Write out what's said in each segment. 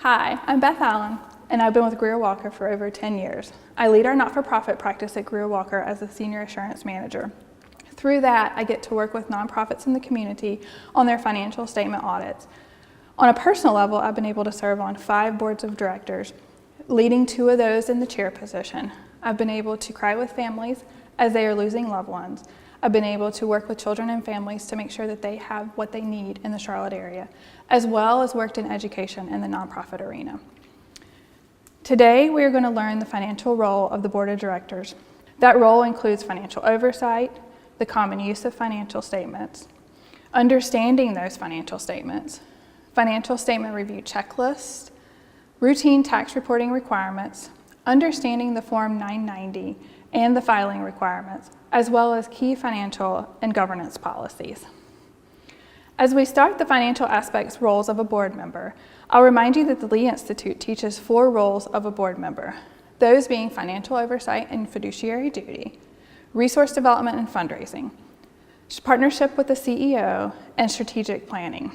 Hi, I'm Beth Allen, and I've been with Greer Walker for over 10 years. I lead our not-for-profit practice at Greer Walker as a Senior Assurance Manager. Through that, I get to work with nonprofits in the community on their financial statement audits. On a personal level, I've been able to serve on 5 boards of directors, leading 2 of those in the chair position. I've been able to cry with families as they are losing loved ones. I've been able to work with children and families to make sure that they have what they need in the Charlotte area, as well as worked in education in the nonprofit arena. Today, we are going to learn the financial role of the board of directors. That role includes financial oversight, the common use of financial statements, understanding those financial statements, financial statement review checklists, routine tax reporting requirements, understanding the Form 990 and the filing requirements, as well as key financial and governance policies. As we start the financial aspects roles of a board member, I'll remind you that the Lee Institute teaches 4 roles of a board member, those being financial oversight and fiduciary duty, resource development and fundraising, partnership with the CEO, and strategic planning.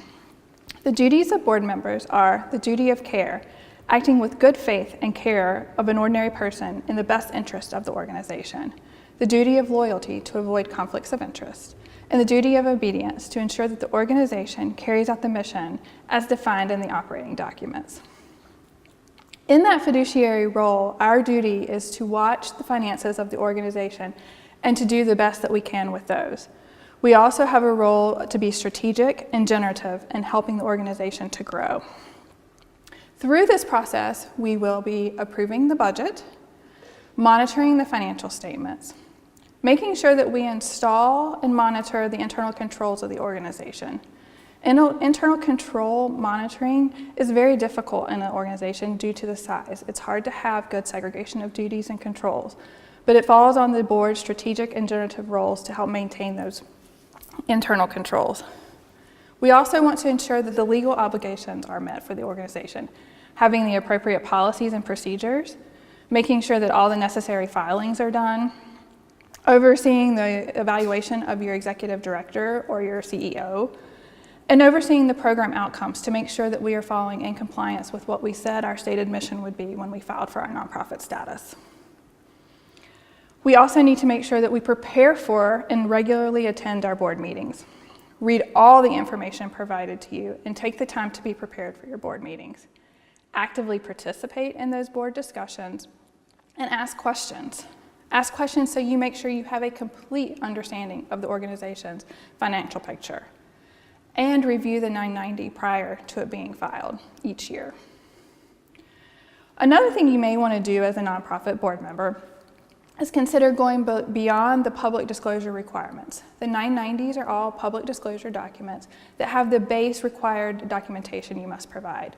The duties of board members are the duty of care, acting with good faith and care of an ordinary person in the best interest of the organization, the duty of loyalty to avoid conflicts of interest, and the duty of obedience to ensure that the organization carries out the mission as defined in the operating documents. In that fiduciary role, our duty is to watch the finances of the organization and to do the best that we can with those. We also have a role to be strategic and generative in helping the organization to grow. Through this process, we will be approving the budget, monitoring the financial statements, making sure that we install and monitor the internal controls of the organization. Internal control monitoring is very difficult in an organization due to the size. It's hard to have good segregation of duties and controls, but it falls on the board's strategic and generative roles to help maintain those internal controls. We also want to ensure that the legal obligations are met for the organization, having the appropriate policies and procedures, making sure that all the necessary filings are done, overseeing the evaluation of your executive director or your CEO, and overseeing the program outcomes to make sure that we are following in compliance with what we said our stated mission would be when we filed for our nonprofit status. We also need to make sure that we prepare for and regularly attend our board meetings. Read all the information provided to you and take the time to be prepared for your board meetings. Actively participate in those board discussions and ask questions. Ask questions so you make sure you have a complete understanding of the organization's financial picture. And review the 990 prior to it being filed each year. Another thing you may want to do as a nonprofit board member is consider going beyond the public disclosure requirements. The 990s are all public disclosure documents that have the base required documentation you must provide.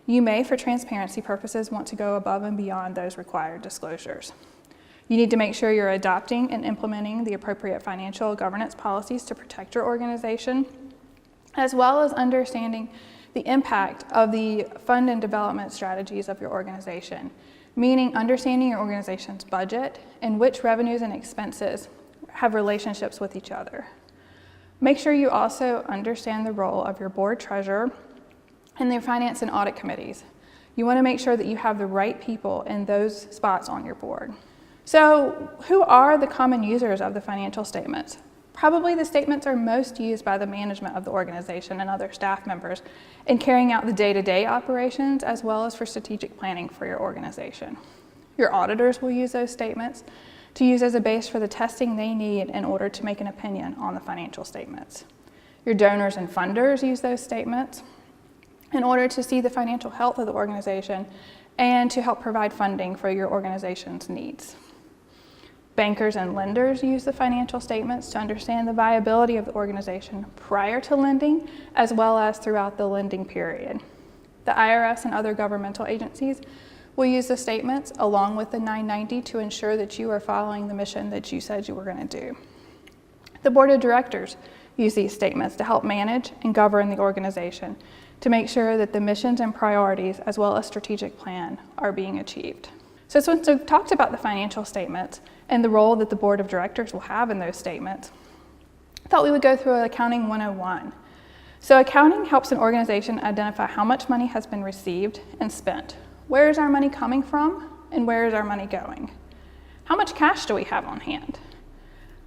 You may, for transparency purposes, want to go above and beyond those required disclosures. You need to make sure you're adopting and implementing the appropriate financial governance policies to protect your organization, as well as understanding the impact of the fund and development strategies of your organization, meaning understanding your organization's budget and which revenues and expenses have relationships with each other. Make sure you also understand the role of your board treasurer and their finance and audit committees. You want to make sure that you have the right people in those spots on your board. So, who are the common users of the financial statements? Probably the statements are most used by the management of the organization and other staff members in carrying out the day-to-day operations as well as for strategic planning for your organization. Your auditors will use those statements to use as a base for the testing they need in order to make an opinion on the financial statements. Your donors and funders use those statements in order to see the financial health of the organization and to help provide funding for your organization's needs. Bankers and lenders use the financial statements to understand the viability of the organization prior to lending, as well as throughout the lending period. The IRS and other governmental agencies will use the statements along with the 990 to ensure that you are following the mission that you said you were going to do. The board of directors use these statements to help manage and govern the organization to make sure that the missions and priorities, as well as strategic plan, are being achieved. So since we've talked about the financial statements and the role that the board of directors will have in those statements, I thought we would go through Accounting 101. So accounting helps an organization identify how much money has been received and spent. Where is our money coming from and where is our money going? How much cash do we have on hand?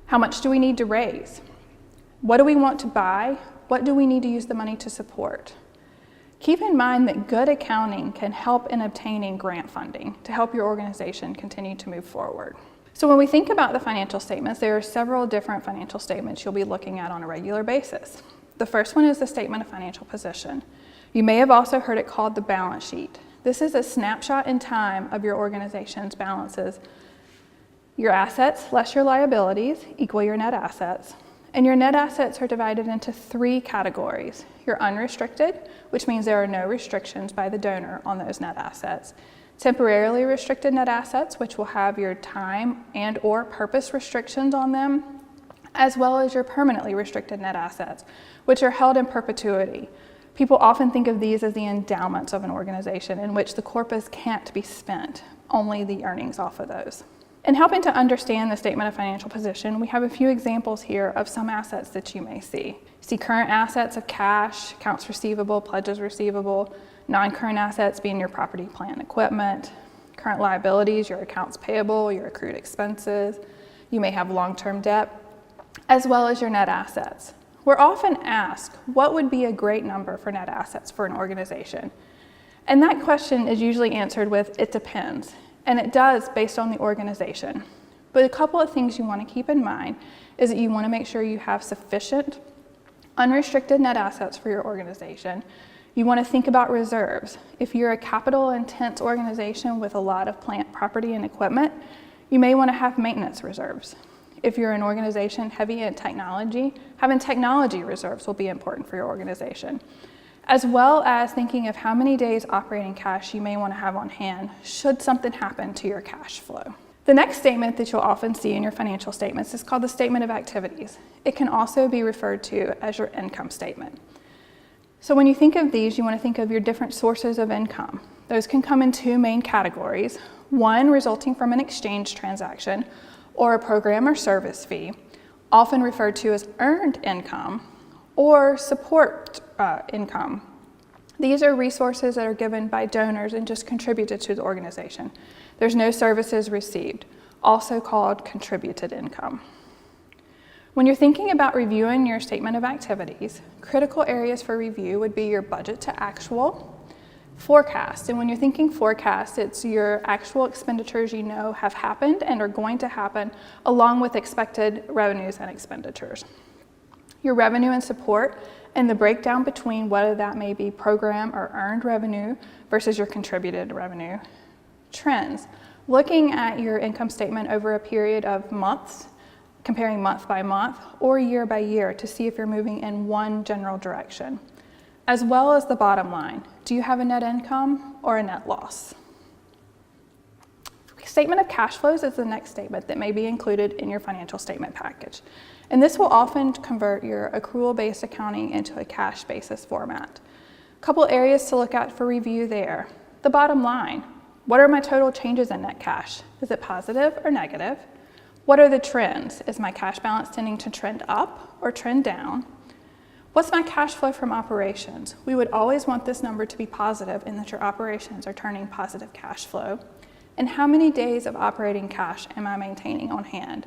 How much do we need to raise? What do we want to buy? What do we need to use the money to support? Keep in mind that good accounting can help in obtaining grant funding to help your organization continue to move forward. So when we think about the financial statements, there are several different financial statements you'll be looking at on a regular basis. The first one is the statement of financial position. You may have also heard it called the balance sheet. This is a snapshot in time of your organization's balances. Your assets less your liabilities equal your net assets. And your net assets are divided into 3 categories. Your unrestricted, which means there are no restrictions by the donor on those net assets. Temporarily restricted net assets, which will have your time and or purpose restrictions on them, as well as your permanently restricted net assets, which are held in perpetuity. People often think of these as the endowments of an organization in which the corpus can't be spent, only the earnings off of those. In helping to understand the statement of financial position, we have a few examples here of some assets that you may see. See current assets of cash, accounts receivable, pledges receivable, non-current assets being your property, plant, and equipment, current liabilities, your accounts payable, your accrued expenses. You may have long-term debt, as well as your net assets. We're often asked, what would be a great number for net assets for an organization? And that question is usually answered with, it depends. And it does based on the organization. But a couple of things you want to keep in mind is that you want to make sure you have sufficient unrestricted net assets for your organization. You want to think about reserves. If you're a capital-intense organization with a lot of plant, property, and equipment, you may want to have maintenance reserves. If you're an organization heavy in technology, having technology reserves will be important for your organization, as well as thinking of how many days operating cash you may want to have on hand should something happen to your cash flow. The next statement that you'll often see in your financial statements is called the statement of activities. It can also be referred to as your income statement. So when you think of these, you want to think of your different sources of income. Those can come in 2 main categories. One resulting from an exchange transaction or a program or service fee, often referred to as earned income or support income. These are resources that are given by donors and just contributed to the organization. There's no services received, also called contributed income. When you're thinking about reviewing your statement of activities, critical areas for review would be your budget to actual, forecast. And when you're thinking forecast, it's your actual expenditures you know have happened and are going to happen, along with expected revenues and expenditures. Your revenue and support, and the breakdown between whether that may be program or earned revenue versus your contributed revenue. Trends, looking at your income statement over a period of months, comparing month by month or year by year to see if you're moving in one general direction, as well as the bottom line. Do you have a net income or a net loss? Statement of cash flows is the next statement that may be included in your financial statement package. And this will often convert your accrual-based accounting into a cash basis format. A couple areas to look at for review there. The bottom line, what are my total changes in net cash? Is it positive or negative? What are the trends? Is my cash balance tending to trend up or trend down? What's my cash flow from operations? We would always want this number to be positive in that your operations are turning positive cash flow. And how many days of operating cash am I maintaining on hand?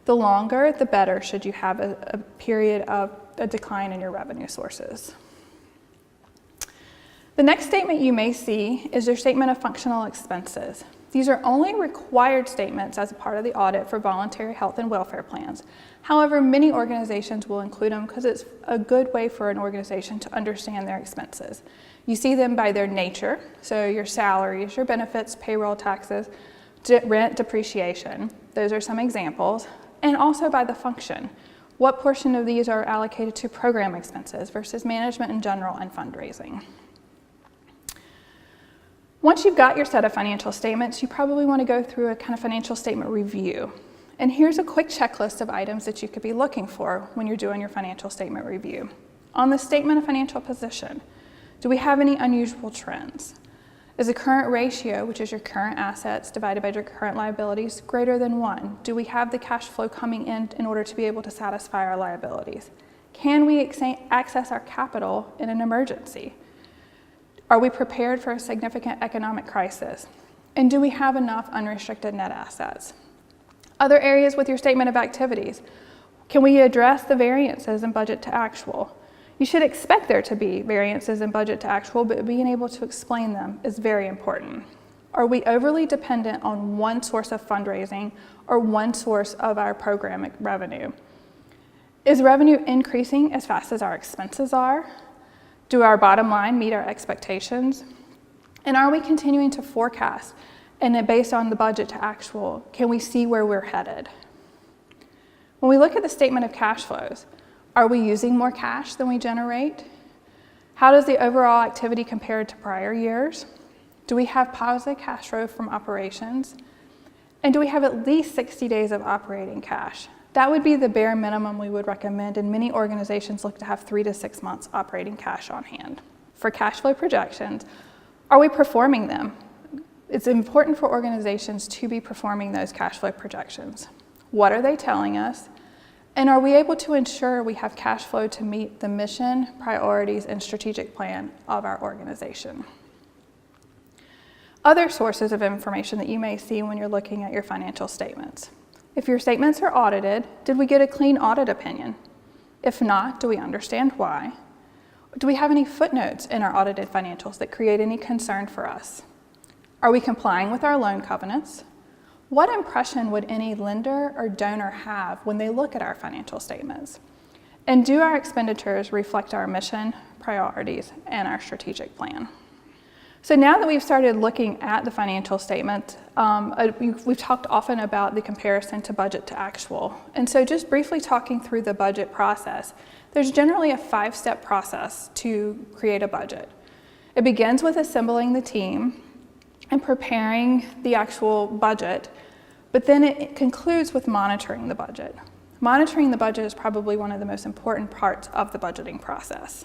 The longer, the better should you have a period of a decline in your revenue sources. The next statement you may see is your statement of functional expenses. These are only required statements as a part of the audit for voluntary health and welfare plans. However, many organizations will include them because it's a good way for an organization to understand their expenses. You see them by their nature, so your salaries, your benefits, payroll taxes, rent, depreciation. Those are some examples. And also by the function. What portion of these are allocated to program expenses versus management in general and fundraising? Once you've got your set of financial statements, you probably want to go through a kind of financial statement review. And here's a quick checklist of items that you could be looking for when you're doing your financial statement review. On the statement of financial position, do we have any unusual trends? Is the current ratio, which is your current assets divided by your current liabilities, greater than 1? Do we have the cash flow coming in order to be able to satisfy our liabilities? Can we access our capital in an emergency? Are we prepared for a significant economic crisis? And do we have enough unrestricted net assets? Other areas with your statement of activities. Can we address the variances in budget to actual? You should expect there to be variances in budget to actual, but being able to explain them is very important. Are we overly dependent on one source of fundraising or one source of our program revenue? Is revenue increasing as fast as our expenses are? Do our bottom line meet our expectations? And are we continuing to forecast? And then based on the budget to actual, can we see where we're headed? When we look at the statement of cash flows, are we using more cash than we generate? How does the overall activity compare to prior years? Do we have positive cash flow from operations? And do we have at least 60 days of operating cash? That would be the bare minimum we would recommend, and many organizations look to have 3 to 6 months operating cash on hand. For cash flow projections, are we performing them? It's important for organizations to be performing those cash flow projections. What are they telling us? And are we able to ensure we have cash flow to meet the mission, priorities, and strategic plan of our organization? Other sources of information that you may see when you're looking at your financial statements. If your statements are audited, did we get a clean audit opinion? If not, do we understand why? Do we have any footnotes in our audited financials that create any concern for us? Are we complying with our loan covenants? What impression would any lender or donor have when they look at our financial statements? And do our expenditures reflect our mission, priorities, and our strategic plan? So now that we've started looking at the financial statement, we've talked often about the comparison to budget to actual. And so just briefly talking through the budget process, there's generally a 5-step process to create a budget. It begins with assembling the team and preparing the actual budget, but then it concludes with monitoring the budget. Monitoring the budget is probably one of the most important parts of the budgeting process.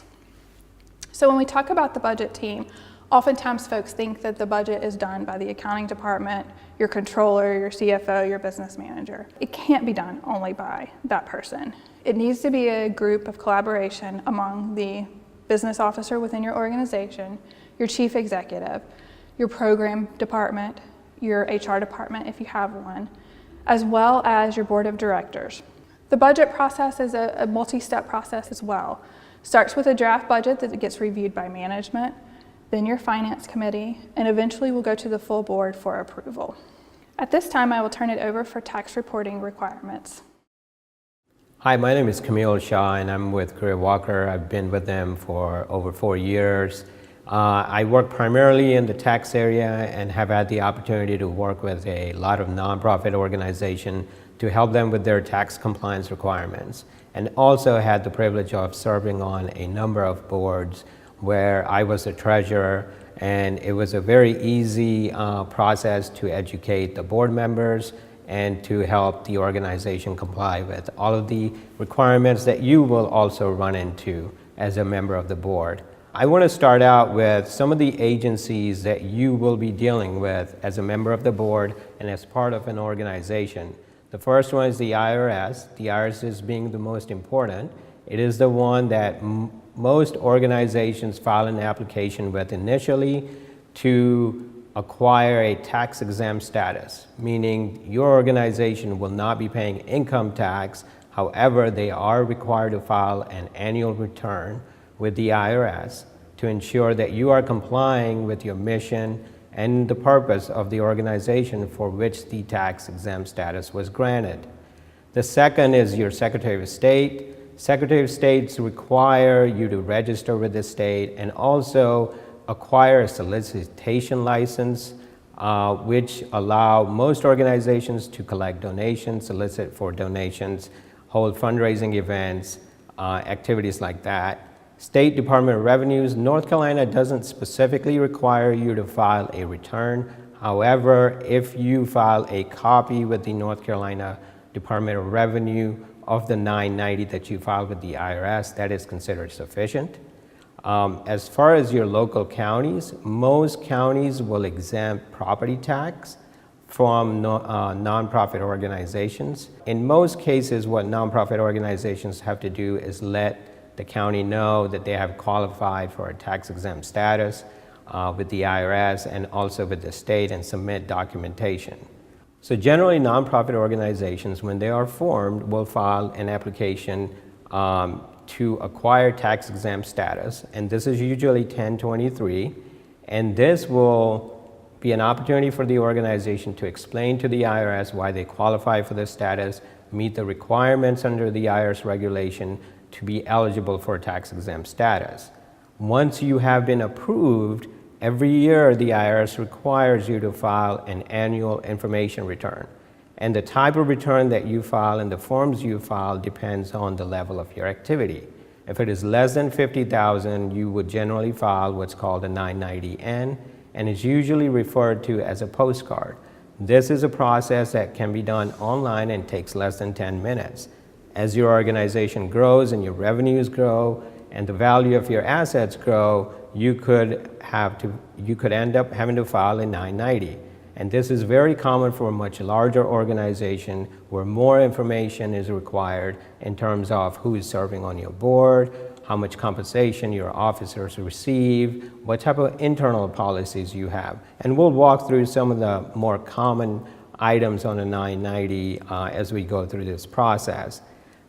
So when we talk about the budget team, oftentimes folks think that the budget is done by the accounting department, your controller, your CFO, your business manager. It can't be done only by that person. It needs to be a group of collaboration among the business officer within your organization, your chief executive, your program department, your HR department if you have one, as well as your board of directors. The budget process is a multi-step process as well. Starts with a draft budget that gets reviewed by management, then your finance committee, and eventually will go to the full board for approval. At this time, I will turn it over for tax reporting requirements. Hi, my name is Kaumil Shah, and I'm with Greer Walker. I've been with them for over 4 years. I work primarily in the tax area and have had the opportunity to work with a lot of nonprofit organizations to help them with their tax compliance requirements, and also had the privilege of serving on a number of boards where I was the treasurer, and it was a very easy process to educate the board members and to help the organization comply with all of the requirements that you will also run into as a member of the board. I want to start out with some of the agencies that you will be dealing with as a member of the board and as part of an organization. The first one is the IRS. The IRS is being the most important. It is the one that most organizations file an application with initially to acquire a tax-exempt status, meaning your organization will not be paying income tax. However, they are required to file an annual return with the IRS to ensure that you are complying with your mission and the purpose of the organization for which the tax-exempt status was granted. The second is your Secretary of State. Secretary of States require you to register with the state and also acquire a solicitation license, which allow most organizations to collect donations, solicit for donations, hold fundraising events, activities like that. State Department of Revenues, North Carolina doesn't specifically require you to file a return. However, if you file a copy with the North Carolina Department of Revenue of the 990 that you filed with the IRS, that is considered sufficient. As far as your local counties, most counties will exempt property tax from nonprofit organizations. In most cases, what nonprofit organizations have to do is let the county know that they have qualified for a tax-exempt status with the IRS and also with the state and submit documentation. So generally, nonprofit organizations, when they are formed, will file an application to acquire tax-exempt status, and this is usually 1023, and this will be an opportunity for the organization to explain to the IRS why they qualify for this status, meet the requirements under the IRS regulation to be eligible for tax-exempt status. Once you have been approved, every year the IRS requires you to file an annual information return. And the type of return that you file and the forms you file depends on the level of your activity. If it is less than $50,000, you would generally file what's called a 990N, and is usually referred to as a postcard. This is a process that can be done online and takes less than 10 minutes. As your organization grows and your revenues grow and the value of your assets grow, you could end up having to file a 990. And this is very common for a much larger organization where more information is required in terms of who is serving on your board, how much compensation your officers receive, what type of internal policies you have. And we'll walk through some of the more common items on a 990 as we go through this process.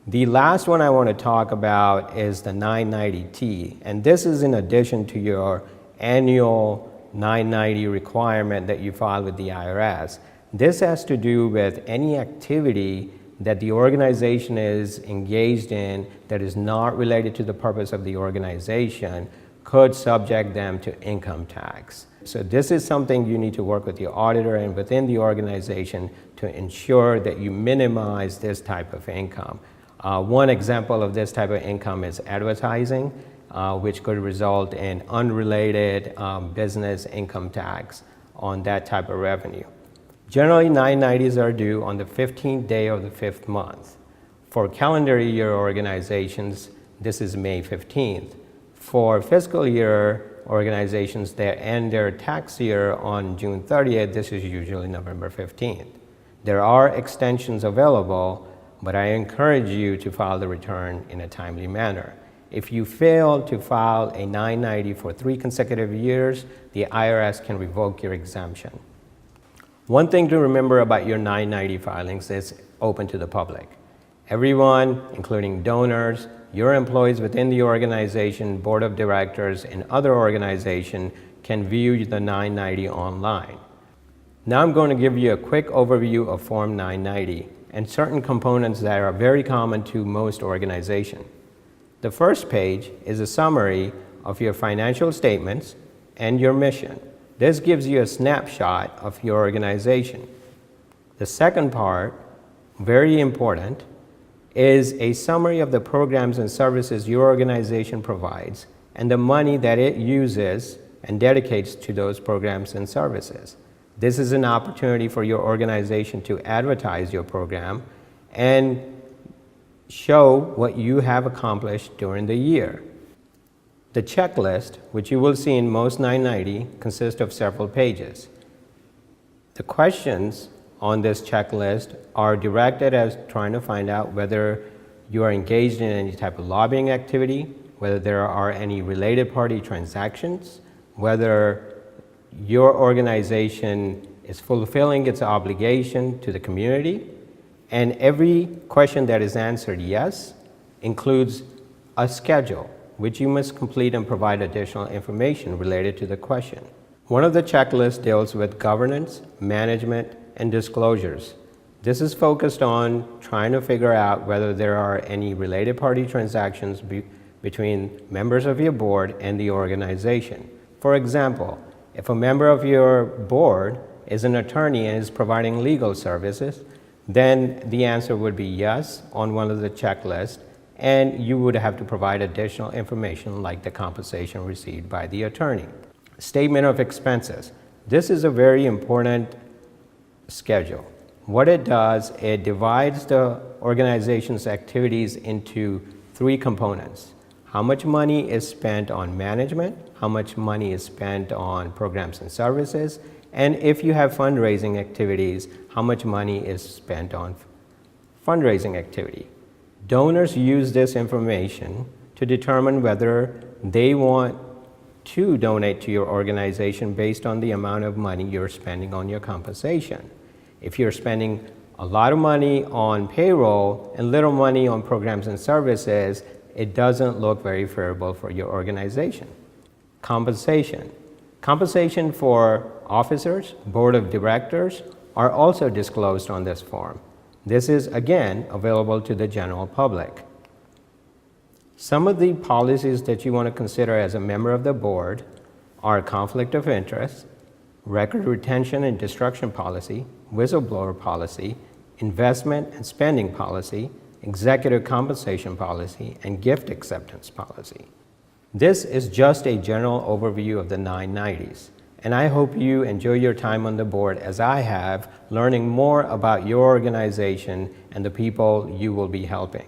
The last one I want to talk about is the 990T, and this is in addition to your annual 990 requirement that you file with the IRS. This has to do with any activity that the organization is engaged in that is not related to the purpose of the organization could subject them to income tax. So this is something you need to work with your auditor and within the organization to ensure that you minimize this type of income. One example of this type of income is advertising, which could result in unrelated business income tax on that type of revenue. Generally, 990s are due on the 15th day of the 5th month. For calendar year organizations, this is May 15th. For fiscal year organizations that end their tax year on June 30th, this is usually November 15th. There are extensions available, but I encourage you to file the return in a timely manner. If you fail to file a 990 for 3 consecutive years, the IRS can revoke your exemption. One thing to remember about your 990 filings is open to the public. Everyone, including donors, your employees within the organization, board of directors, and other organizations can view the 990 online. Now I'm going to give you a quick overview of Form 990 and certain components that are very common to most organizations. The first page is a summary of your financial statements and your mission. This gives you a snapshot of your organization. The second part, very important, is a summary of the programs and services your organization provides and the money that it uses and dedicates to those programs and services. This is an opportunity for your organization to advertise your program and show what you have accomplished during the year. The checklist, which you will see in most 990, consists of several pages. The questions on this checklist are directed as trying to find out whether you are engaged in any type of lobbying activity, whether there are any related party transactions, whether your organization is fulfilling its obligation to the community, and every question that is answered yes includes a schedule, which you must complete and provide additional information related to the question. One of the checklists deals with governance, management, and disclosures. This is focused on trying to figure out whether there are any related party transactions between members of your board and the organization. For example, if a member of your board is an attorney and is providing legal services, then the answer would be yes on one of the checklists, and you would have to provide additional information like the compensation received by the attorney. Statement of expenses. This is a very important schedule. What it does, it divides the organization's activities into 3 components. How much money is spent on management, how much money is spent on programs and services, And if you have fundraising activities, how much money is spent on fundraising activity. Donors use this information to determine whether they want to donate to your organization based on the amount of money you're spending on your compensation. If you're spending a lot of money on payroll and little money on programs and services, it doesn't look very favorable for your organization. Compensation. Compensation for officers, board of directors are also disclosed on this form. This is, again, available to the general public. Some of the policies that you want to consider as a member of the board are conflict of interest, record retention and destruction policy, whistleblower policy, investment and spending policy, executive compensation policy, and gift acceptance policy. This is just a general overview of the 990s, and I hope you enjoy your time on the board as I have, learning more about your organization and the people you will be helping.